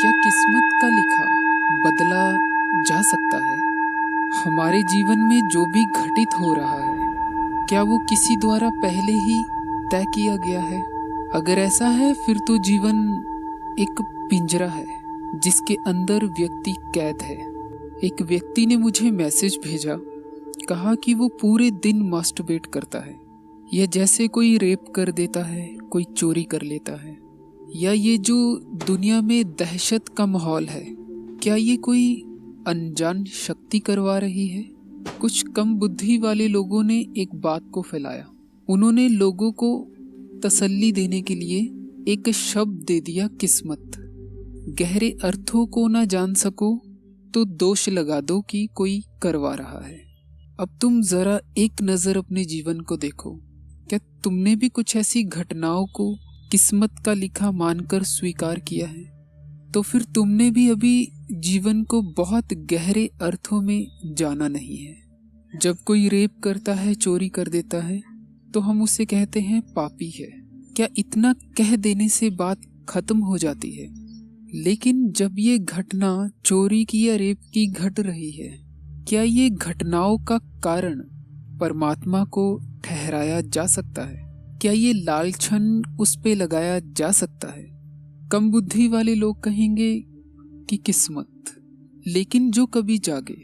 क्या किस्मत का लिखा बदला जा सकता है? हमारे जीवन में जो भी घटित हो रहा है, क्या वो किसी द्वारा पहले ही तय किया गया है? अगर ऐसा है, फिर तो जीवन एक पिंजरा है जिसके अंदर व्यक्ति कैद है। एक व्यक्ति ने मुझे मैसेज भेजा, कहा कि वो पूरे दिन मास्टरबेट करता है। यह जैसे कोई रेप कर देता है, कोई चोरी कर लेता है, या ये जो दुनिया में दहशत का माहौल है, क्या ये कोई अनजान शक्ति करवा रही है? कुछ कम बुद्धि वाले लोगों ने एक बात को फैलाया। उन्होंने लोगों को तसल्ली देने के लिए एक शब्द दे दिया, किस्मत। गहरे अर्थों को ना जान सको तो दोष लगा दो कि कोई करवा रहा है। अब तुम जरा एक नजर अपने जीवन को देखो। क्या तुमने भी कुछ ऐसी घटनाओं को किस्मत का लिखा मानकर स्वीकार किया है? तो फिर तुमने भी अभी जीवन को बहुत गहरे अर्थों में जाना नहीं है। जब कोई रेप करता है, चोरी कर देता है, तो हम उसे कहते हैं पापी है। क्या इतना कह देने से बात खत्म हो जाती है? लेकिन जब ये घटना चोरी की या रेप की घट रही है, क्या ये घटनाओं का कारण परमात्मा को ठहराया जा सकता है? क्या ये लालछन उस पे लगाया जा सकता है? कम बुद्धि वाले लोग कहेंगे कि किस्मत। लेकिन जो कभी जागे,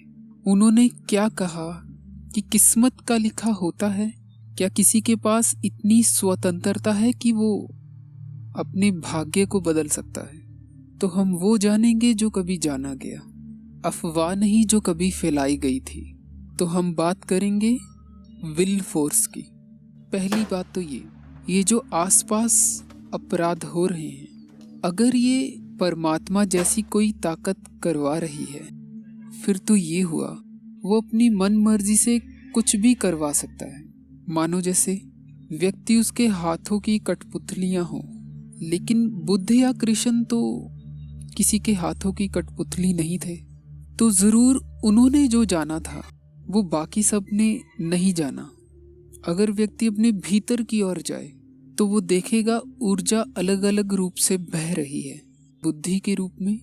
उन्होंने क्या कहा कि किस्मत का लिखा होता है? क्या किसी के पास इतनी स्वतंत्रता है कि वो अपने भाग्य को बदल सकता है? तो हम वो जानेंगे जो कभी जाना गया, अफवाह नहीं जो कभी फैलाई गई थी। तो हम बात करेंगे विल फोर्स की। पहली बात तो ये जो आसपास अपराध हो रहे हैं, अगर ये परमात्मा जैसी कोई ताकत करवा रही है, फिर तो ये हुआ वो अपनी मन मर्जी से कुछ भी करवा सकता है। मानो जैसे व्यक्ति उसके हाथों की कठपुतलियां हों, लेकिन बुद्ध या कृष्ण तो किसी के हाथों की कठपुतली नहीं थे। तो जरूर उन्होंने जो जाना था वो बाकी सब ने नहीं जाना। अगर व्यक्ति अपने भीतर की ओर जाए तो वो देखेगा ऊर्जा अलग अलग रूप से बह रही है। बुद्धि के रूप में,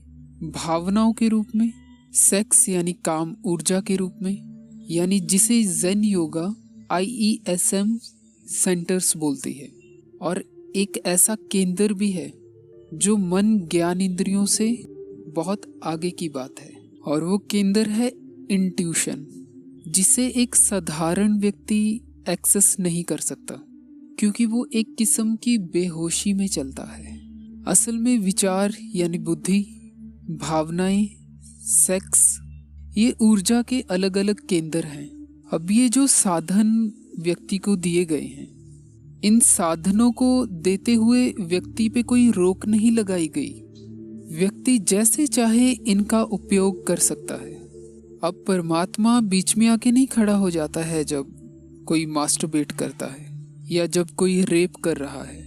भावनाओं के रूप में, सेक्स यानी काम ऊर्जा के रूप में, यानी जिसे ज़ेन योगा IESM सेंटर्स बोलती है। और एक ऐसा केंद्र भी है जो मन ज्ञान इंद्रियों से बहुत आगे की बात है, और वो केंद्र है इंट्यूशन, जिसे एक साधारण व्यक्ति एक्सेस नहीं कर सकता, क्योंकि वो एक किस्म की बेहोशी में चलता है। असल में विचार यानी बुद्धि, भावनाएं, सेक्स, ये ऊर्जा के अलग अलग केंद्र हैं। अब ये जो साधन व्यक्ति को दिए गए हैं, इन साधनों को देते हुए व्यक्ति पे कोई रोक नहीं लगाई गई। व्यक्ति जैसे चाहे इनका उपयोग कर सकता है। अब परमात्मा बीच में आके नहीं खड़ा हो जाता है जब कोई मास्टरबेट करता है या जब कोई रेप कर रहा है।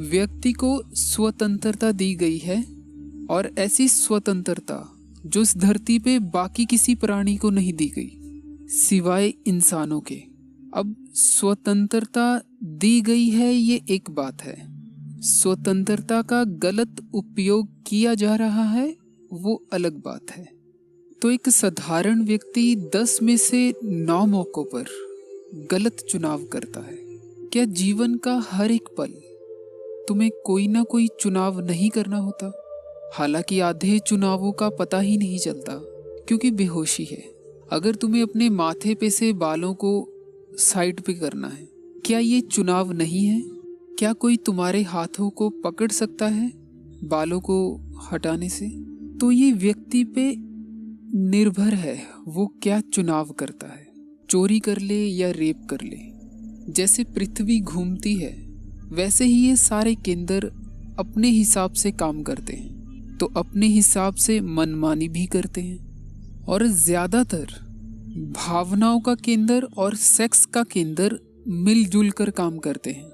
व्यक्ति को स्वतंत्रता दी गई है, और ऐसी स्वतंत्रता जो इस धरती पे बाकी किसी प्राणी को नहीं दी गई सिवाय इंसानों के। अब स्वतंत्रता दी गई है, ये एक बात है। स्वतंत्रता का गलत उपयोग किया जा रहा है, वो अलग बात है। तो एक साधारण व्यक्ति 10 में से 9 मौकों पर गलत चुनाव करता है। क्या जीवन का हर एक पल तुम्हें कोई ना कोई चुनाव नहीं करना होता? हालांकि आधे चुनावों का पता ही नहीं चलता, क्योंकि बेहोशी है। अगर तुम्हें अपने माथे पे से बालों को साइड पे करना है, क्या ये चुनाव नहीं है? क्या कोई तुम्हारे हाथों को पकड़ सकता है बालों को हटाने से? तो ये व्यक्ति पे निर्भर है वो क्या चुनाव करता है। चोरी कर ले या रेप कर ले, जैसे पृथ्वी घूमती है वैसे ही ये सारे केंद्र अपने हिसाब से काम करते हैं, तो अपने हिसाब से मनमानी भी करते हैं। और ज्यादातर भावनाओं का केंद्र और सेक्स का केंद्र मिलजुल कर काम करते हैं।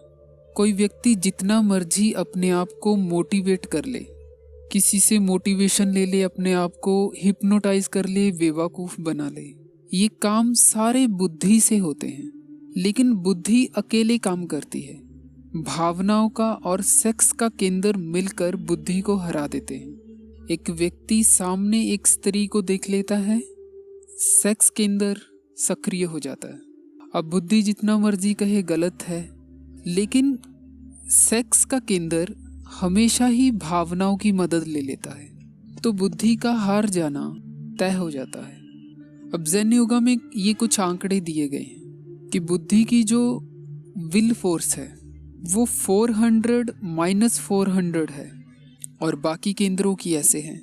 कोई व्यक्ति जितना मर्जी अपने आप को मोटिवेट कर ले, किसी से मोटिवेशन ले ले, अपने आप को हिप्नोटाइज कर ले, बेवकूफ बना ले, ये काम सारे बुद्धि से होते हैं। लेकिन बुद्धि अकेले काम करती है, भावनाओं का और सेक्स का केंद्र मिलकर बुद्धि को हरा देते हैं। एक व्यक्ति सामने एक स्त्री को देख लेता है, सेक्स के अंदर सक्रिय हो जाता है। अब बुद्धि जितना मर्जी कहे गलत है, लेकिन सेक्स का केंद्र हमेशा ही भावनाओं की मदद ले लेता है, तो बुद्धि का हार जाना तय हो जाता है। अब ज़ेन योगा में ये कुछ आंकड़े दिए गए हैं कि बुद्धि की जो विल फोर्स है वो 400 माइनस 400 है और बाकी केंद्रों की ऐसे हैं।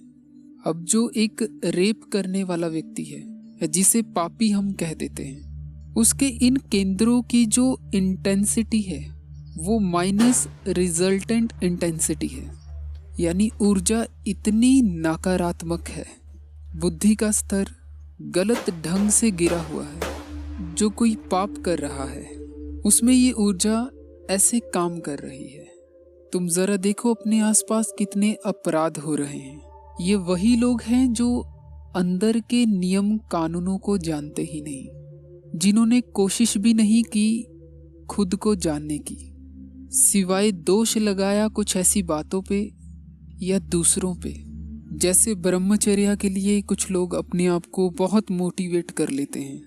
अब जो एक रेप करने वाला व्यक्ति है, जिसे पापी हम कह देते हैं, उसके इन केंद्रों की जो इंटेंसिटी है वो माइनस रिजल्टेंट इंटेंसिटी है, यानी ऊर्जा इतनी नकारात्मक है। बुद्धि का स्तर गलत ढंग से गिरा हुआ है। जो कोई पाप कर रहा है उसमें ये ऊर्जा ऐसे काम कर रही है। तुम जरा देखो अपने आसपास कितने अपराध हो रहे हैं। ये वही लोग हैं जो अंदर के नियम कानूनों को जानते ही नहीं, जिन्होंने कोशिश भी नहीं की खुद को जानने की, सिवाय दोष लगाया कुछ ऐसी बातों पे या दूसरों पे। जैसे ब्रह्मचर्या के लिए कुछ लोग अपने आप को बहुत मोटिवेट कर लेते हैं,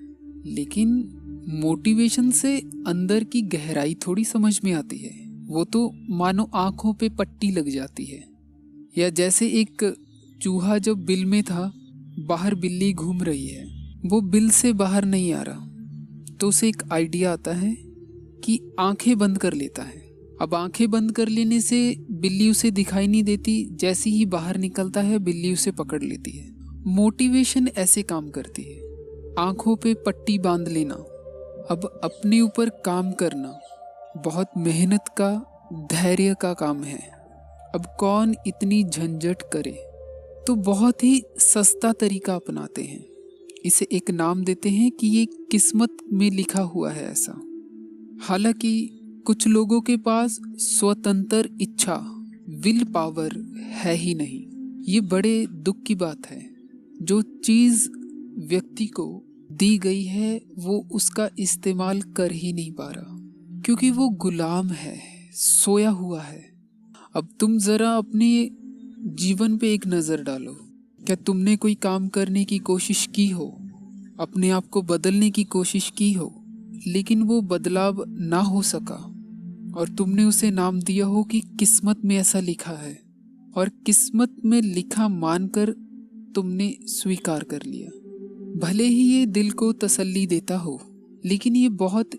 लेकिन मोटिवेशन से अंदर की गहराई थोड़ी समझ में आती है। वो तो मानो आंखों पे पट्टी लग जाती है। या जैसे एक चूहा जब बिल में था, बाहर बिल्ली घूम रही है, वो बिल से बाहर नहीं आ रहा, तो उसे एक आइडिया आता है कि आंखें बंद कर लेता है। अब आंखें बंद कर लेने से बिल्ली उसे दिखाई नहीं देती, जैसे ही बाहर निकलता है बिल्ली उसे पकड़ लेती है। मोटिवेशन ऐसे काम करती है, आंखों पे पट्टी बांध लेना। अब अपने ऊपर काम करना बहुत मेहनत का, धैर्य का काम है। अब कौन इतनी झंझट करे, तो बहुत ही सस्ता तरीका अपनाते हैं। इसे एक नाम देते हैं कि ये किस्मत में लिखा हुआ है ऐसा। हालांकि कुछ लोगों के पास स्वतंत्र इच्छा, विल पावर है ही नहीं। ये बड़े दुख की बात है। जो चीज व्यक्ति को दी गई है वो उसका इस्तेमाल कर ही नहीं पा रहा, क्योंकि वो गुलाम है, सोया हुआ है। अब तुम जरा अपने जीवन पे एक नजर डालो। क्या तुमने कोई काम करने की कोशिश की हो, अपने आप को बदलने की कोशिश की हो, लेकिन वो बदलाव ना हो सका और तुमने उसे नाम दिया हो कि किस्मत में ऐसा लिखा है, और किस्मत में लिखा मानकर तुमने स्वीकार कर लिया। भले ही ये दिल को तसल्ली देता हो, लेकिन ये बहुत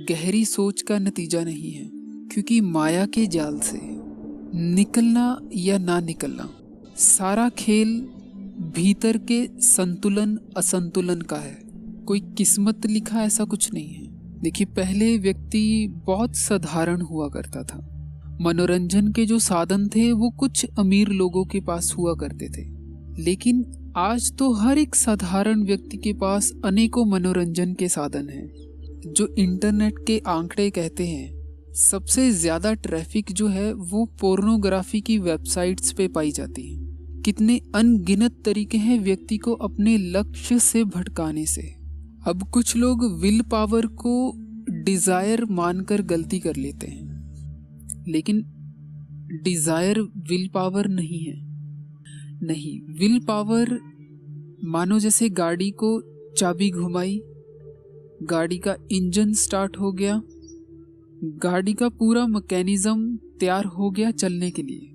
गहरी सोच का नतीजा नहीं है, क्योंकि माया के जाल से निकलना या ना निकलना, सारा खेल भीतर के संतुलन असंतुलन का है। कोई किस्मत लिखा ऐसा कुछ नहीं है। देखिए, पहले व्यक्ति बहुत साधारण हुआ करता था। मनोरंजन के जो साधन थे वो कुछ अमीर लोगों के पास हुआ करते थे, लेकिन आज तो हर एक साधारण व्यक्ति के पास अनेकों मनोरंजन के साधन हैं। जो इंटरनेट के आंकड़े कहते हैं, सबसे ज्यादा ट्रैफिक जो है वो पोर्नोग्राफी की वेबसाइट्स पे पाई जाती है। कितने अनगिनत तरीके हैं व्यक्ति को अपने लक्ष्य से भटकाने से। अब कुछ लोग विल पावर को डिजायर मानकर गलती कर लेते हैं, लेकिन डिजायर विल पावर नहीं है। नहीं, विल पावर मानो जैसे गाड़ी को चाबी घुमाई, गाड़ी का इंजन स्टार्ट हो गया, गाड़ी का पूरा मैकेनिज्म तैयार हो गया चलने के लिए।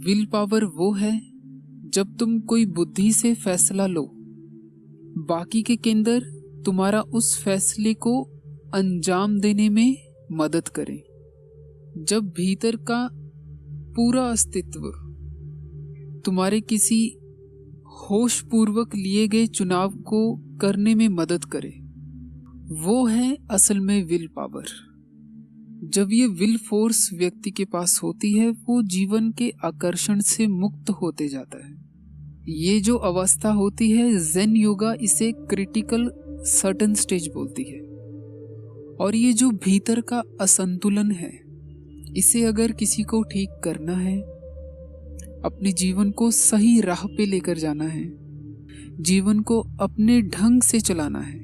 विल पावर वो है जब तुम कोई बुद्धि से फैसला लो, बाकी के केंद्र तुम्हारा उस फैसले को अंजाम देने में मदद करें। जब भीतर का पूरा अस्तित्व तुम्हारे किसी होश पूर्वक लिए गए चुनाव को करने में मदद करे, वो है असल में विल पावर। जब ये विल फोर्स व्यक्ति के पास होती है, वो जीवन के आकर्षण से मुक्त होते जाता है। ये जो अवस्था होती है, ज़ेन योगा इसे क्रिटिकल सर्टेन स्टेज बोलती है। और ये जो भीतर का असंतुलन है, इसे अगर किसी को ठीक करना है, अपने जीवन को सही राह पे लेकर जाना है, जीवन को अपने ढंग से चलाना है,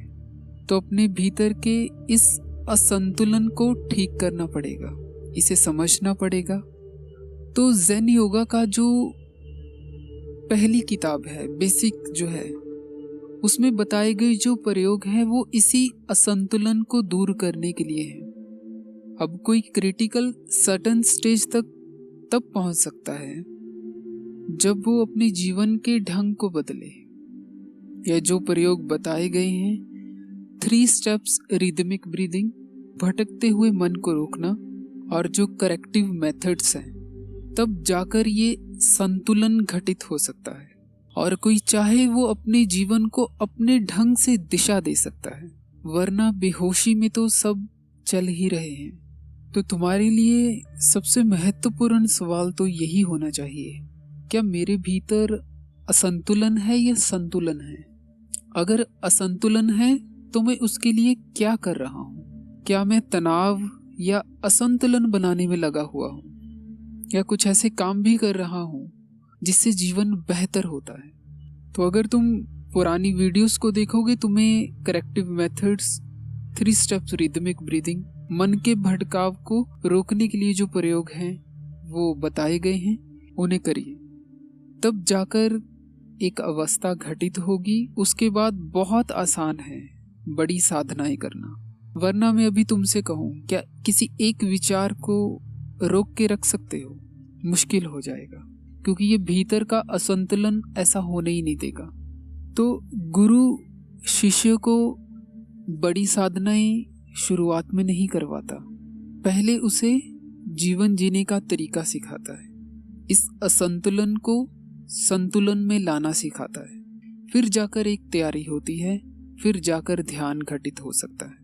तो अपने भीतर के इस असंतुलन को ठीक करना पड़ेगा, इसे समझना पड़ेगा। तो ज़ेन योगा का जो पहली किताब है, बेसिक जो है, उसमें बताए गए जो प्रयोग हैं वो इसी असंतुलन को दूर करने के लिए हैं। अब कोई क्रिटिकल सर्टेन स्टेज तक तब पहुंच सकता है जब वो अपने जीवन के ढंग को बदले। यह जो प्रयोग बताए गए हैं, 3 स्टेप्स रिदमिक ब्रीदिंग, भटकते हुए मन को रोकना, और जो करेक्टिव मेथड्स हैं, तब जाकर ये संतुलन घटित हो सकता है और कोई चाहे वो अपने जीवन को अपने ढंग से दिशा दे सकता है। वरना बेहोशी में तो सब चल ही रहे हैं। तो तुम्हारे लिए सबसे महत्वपूर्ण सवाल तो यही होना चाहिए, क्या मेरे भीतर असंतुलन है या संतुलन है? अगर असंतुलन है तो मैं उसके लिए क्या कर रहा हूँ? क्या मैं तनाव या असंतुलन बनाने में लगा हुआ हूँ, या कुछ ऐसे काम भी कर रहा हूँ जिससे जीवन बेहतर होता है? तो अगर तुम पुरानी वीडियोस को देखोगे, तुम्हें corrective methods, 3 steps rhythmic breathing, मन के भटकाव को रोकने के लिए जो प्रयोग हैं वो बताए गए हैं, उन्हें करिए। तब जाकर एक अवस्था घटित होगी। उसके बाद बहुत आसान है बड़ी साधनाएं करना। वरना मैं अभी तुमसे कहूँ, क्या किसी एक विचार को रोक के रख सकते हो? मुश्किल हो जाएगा, क्योंकि ये भीतर का असंतुलन ऐसा होने ही नहीं देगा। तो गुरु शिष्य को बड़ी साधनाएं शुरुआत में नहीं करवाता, पहले उसे जीवन जीने का तरीका सिखाता है, इस असंतुलन को संतुलन में लाना सिखाता है। फिर जाकर एक तैयारी होती है, फिर जाकर ध्यान घटित हो सकता है।